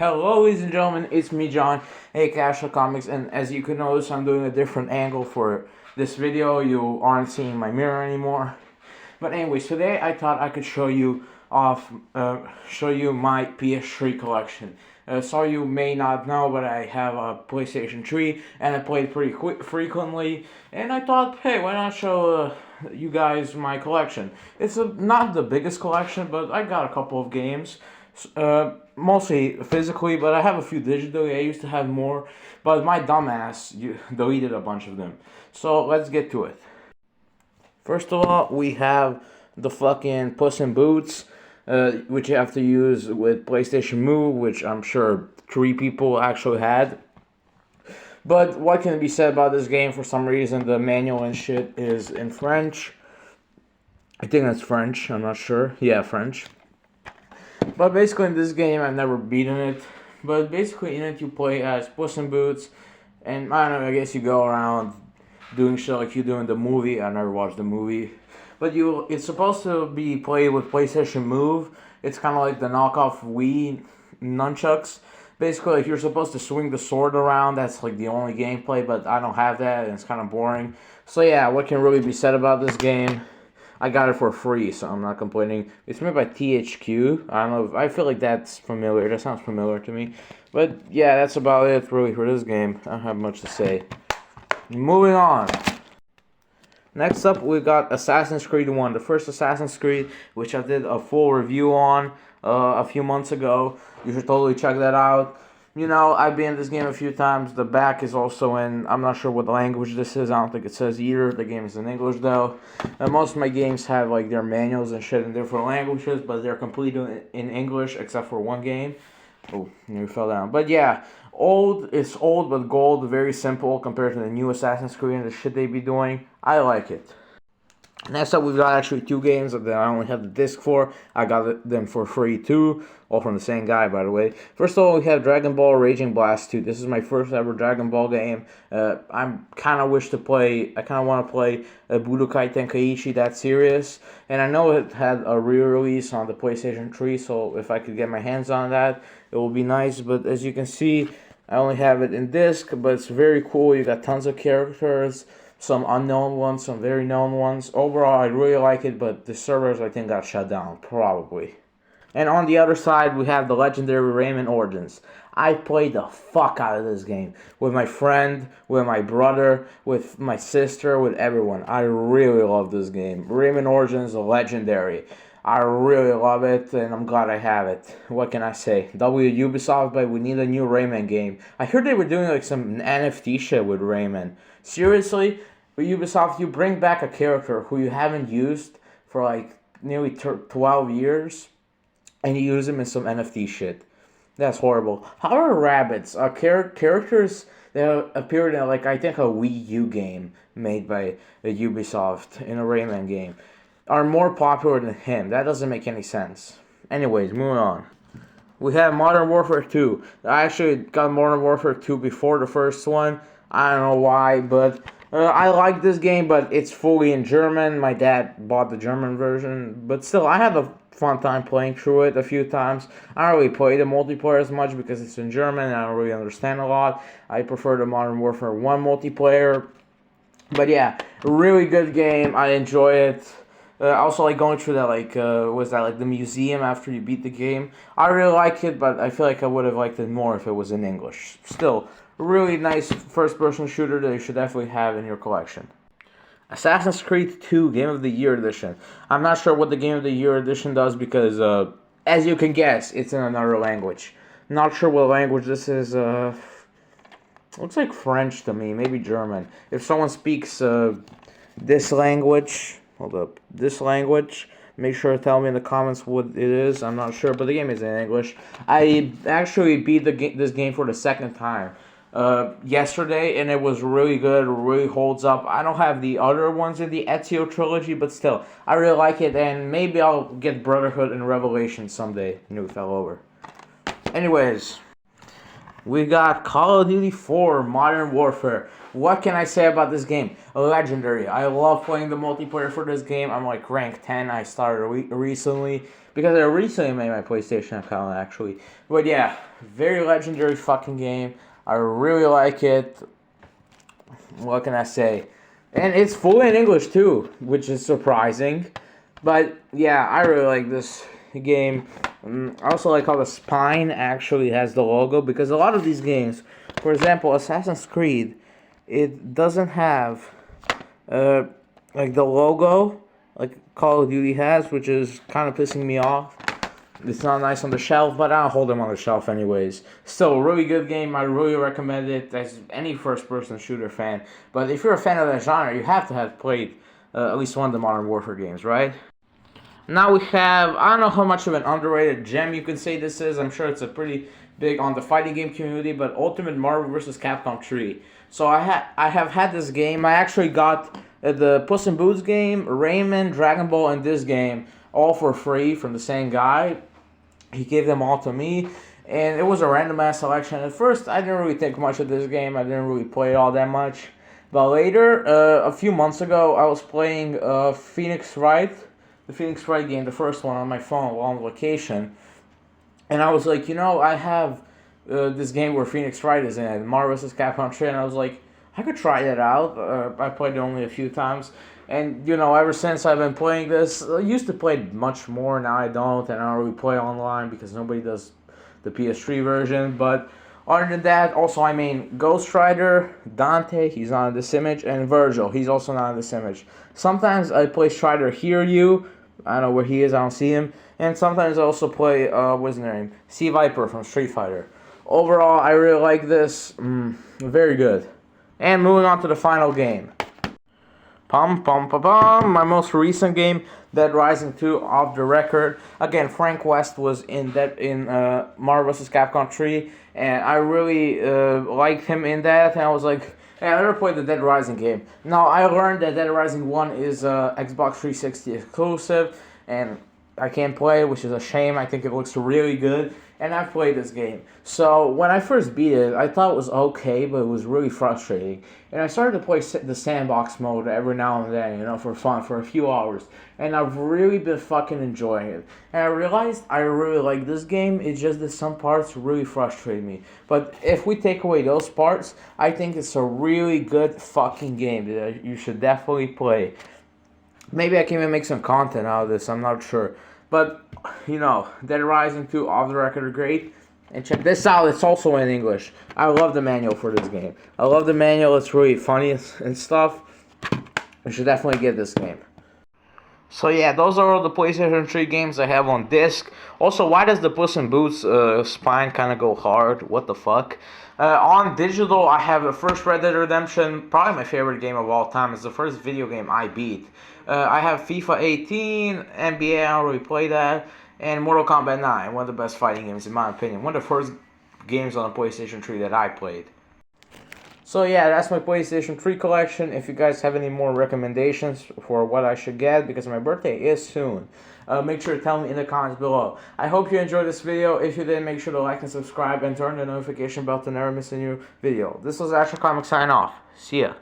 Hello, ladies and gentlemen, it's me, John, aka Casual Comics, and as you can notice, I'm doing a different angle for this video. You aren't seeing my mirror anymore. But anyways, today I thought I could show you my PS3 collection. So you may not know, but I have a PlayStation 3, and I play it pretty frequently. And I thought, hey, why not show you guys my collection? It's not the biggest collection, but I got a couple of games. Mostly physically, but I have a few digitally. I used to have more, but my dumbass deleted a bunch of them. So let's get to it. First of all, we have the fucking Puss in Boots, which you have to use with PlayStation Move, which I'm sure 3 people actually had. But what can be said about this game? For some reason, the manual and shit is in French. I think that's French. I'm not sure. Yeah, French. But basically in this game, I've never beaten it. But basically in it, you play as Puss in Boots. And I don't know, I guess you go around doing shit like you do in the movie. I never watched the movie. But it's supposed to be played with PlayStation Move. It's kind of like the knockoff Wii nunchucks. Basically, like you're supposed to swing the sword around. That's like the only gameplay, but I don't have that, and it's kind of boring. So yeah, what can really be said about this game? I got it for free, so I'm not complaining. It's made by THQ. I don't know. I feel like that's familiar. That sounds familiar to me. But yeah, that's about it really for this game. I don't have much to say. Moving on. Next up, we got Assassin's Creed 1. The first Assassin's Creed, which I did a full review on a few months ago. You should totally check that out. You know, I've been in this game a few times. The back is also in, I'm not sure what language this is. I don't think it says either. The game is in English, though. And most of my games have, like, their manuals and shit in different languages, but they're completely in English, except for one game. Oh, nearly fell down. But yeah, it's old but gold, very simple compared to the new Assassin's Creed and the shit they be doing. I like it. Next up, we've got actually 2 games that I only have the disc for. I got them for free too, all from the same guy, by the way. First of all, we have Dragon Ball Raging Blast 2. This is my first ever Dragon Ball game. I kind of want to play Budokai Tenkaichi, that series. And I know it had a re-release on the PlayStation 3, so if I could get my hands on that, it will be nice. But as you can see, I only have it in disc, but it's very cool. You got tons of characters. Some unknown ones, some very known ones. Overall, I really like it, but the servers, I think, got shut down, probably. And on the other side, we have the legendary Rayman Origins. I played the fuck out of this game. With my friend, with my brother, with my sister, with everyone. I really love this game. Rayman Origins, legendary. I really love it, and I'm glad I have it. What can I say? Ubisoft, but we need a new Rayman game. I heard they were doing like some NFT shit with Rayman. Seriously? With Ubisoft, you bring back a character who you haven't used for like nearly 12 years, and you use him in some NFT shit. That's horrible. How are rabbits? Characters that appeared in like I think a Wii U game made by Ubisoft in a Rayman game are more popular than him. That doesn't make any sense. Anyways, moving on. We have Modern Warfare 2. I actually got Modern Warfare 2 before the first one. I don't know why, but I like this game, but it's fully in German. My dad bought the German version, but still, I had a fun time playing through it a few times. I don't really play the multiplayer as much because it's in German and I don't really understand a lot. I prefer the Modern Warfare 1 multiplayer. But yeah, really good game. I enjoy it. I also like going through that, like, was that like the museum after you beat the game? I really like it, but I feel like I would have liked it more if it was in English. Still, really nice first-person shooter that you should definitely have in your collection. Assassin's Creed 2 Game of the Year Edition. I'm not sure what the Game of the Year Edition does because, as you can guess, it's in another language. Not sure what language this is. Looks like French to me, maybe German. If someone speaks this language... Hold up. This language, make sure to tell me in the comments what it is. I'm not sure, but the game is in English. I actually beat this game for the second time yesterday, and it was really good. It really holds up. I don't have the other ones in the Ezio trilogy, but still, I really like it, and maybe I'll get Brotherhood and Revelation someday. Knew it fell over. Anyways, we got Call of Duty 4 Modern Warfare. What can I say about this game? Legendary. I love playing the multiplayer for this game. I'm like rank 10. I started recently because I recently made my PlayStation account actually. But yeah, very legendary fucking game. I really like it. What can I say? And it's full in English too, which is surprising. But yeah, I really like this game. I also like how the spine actually has the logo, because a lot of these games, for example, Assassin's Creed, it doesn't have like the logo like Call of Duty has, which is kind of pissing me off. It's not nice on the shelf, but I'll hold them on the shelf anyways. Still, a really good game. I really recommend it as any first-person shooter fan. But if you're a fan of that genre, you have to have played at least one of the Modern Warfare games, right? Now we have, I don't know how much of an underrated gem you can say this is. I'm sure it's a pretty big on the fighting game community, but Ultimate Marvel vs. Capcom 3. So I have had this game. I actually got the Puss in Boots game, Rayman, Dragon Ball, and this game all for free from the same guy. He gave them all to me, and it was a random ass selection. At first, I didn't really think much of this game. I didn't really play it all that much. But later, a few months ago, I was playing Phoenix Wright, the Phoenix Wright game, the first one on my phone while on vacation. And I was like, you know, I have this game where Phoenix Wright is in it, Marvel vs. Capcom 3, and I was like, I could try that out. I played it only a few times. And, you know, ever since I've been playing this, I used to play much more, now I don't, and I don't really play online because nobody does the PS3 version. But other than that, also I mean Ghost Rider, Dante, he's not in this image, and Virgil, he's also not in this image. Sometimes I play Strider Hiryu, I don't know where he is, I don't see him. And sometimes I also play, what's his name? Sea Viper from Street Fighter. Overall, I really like this, very good. And moving on to the final game. My most recent game, Dead Rising 2, off the record. Again, Frank West was in Marvel vs. Capcom 3, and I really liked him in that, and I was like, hey, I never played the Dead Rising game. Now, I learned that Dead Rising 1 is Xbox 360 exclusive, and I can't play it, which is a shame. I think it looks really good, and I've played this game. So when I first beat it, I thought it was okay, but it was really frustrating. And I started to play the sandbox mode every now and then, you know, for fun, for a few hours. And I've really been fucking enjoying it. And I realized I really like this game, it's just that some parts really frustrate me. But if we take away those parts, I think it's a really good fucking game that you should definitely play. Maybe I can even make some content out of this, I'm not sure. But, you know, Dead Rising 2, off the record, great. And check this out, it's also in English. I love the manual for this game. I love the manual, it's really funny and stuff. You should definitely get this game. So yeah, those are all the PlayStation 3 games I have on disc. Also, why does the Puss in Boots spine kind of go hard? What the fuck? On digital, I have the first Red Dead Redemption, probably my favorite game of all time. It's the first video game I beat. I have FIFA 18, NBA, I don't really play that, and Mortal Kombat 9, one of the best fighting games in my opinion. One of the first games on the PlayStation 3 that I played. So yeah, that's my PlayStation 3 collection. If you guys have any more recommendations for what I should get, because my birthday is soon, make sure to tell me in the comments below. I hope you enjoyed this video. If you did, make sure to like and subscribe and turn the notification bell to never miss a new video. This was Asher Comics sign off. See ya.